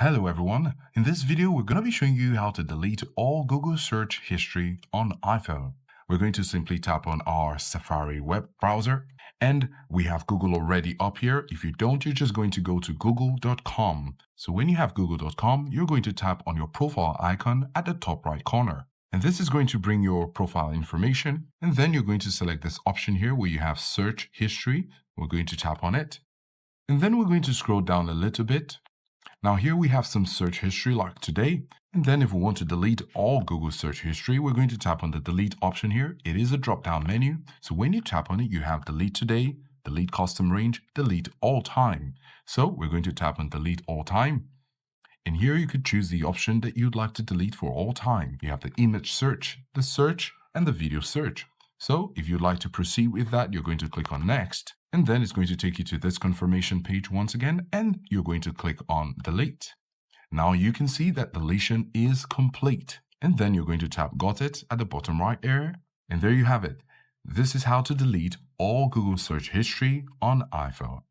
Hello everyone, in this video we're going to be showing you how to delete all Google search history on iPhone. We're going to simply tap on our Safari web browser and we have Google already up here. If you don't, you're just going to go to google.com. So when you have google.com, you're going to tap on your profile icon at the top right corner. And this is going to bring your profile information, and then you're going to select this option here where you have search history. We're going to tap on it. And then we're going to scroll down a little bit. Now here we have some search history like today, and then if we want to delete all Google search history, we're going to tap on the delete option here. It is a drop-down menu, so when you tap on it, you have delete today, delete custom range, delete all time. So we're going to tap on delete all time. And here you could choose the option that you'd like to delete for all time. You have the image search, the search, and the video search. So if you'd like to proceed with that, you're going to click on next. And then it's going to take you to this confirmation page once again, and you're going to click on delete. Now you can see that deletion is complete. And then you're going to tap got it at the bottom right area. And there you have it. This is how to delete all Google search history on iPhone.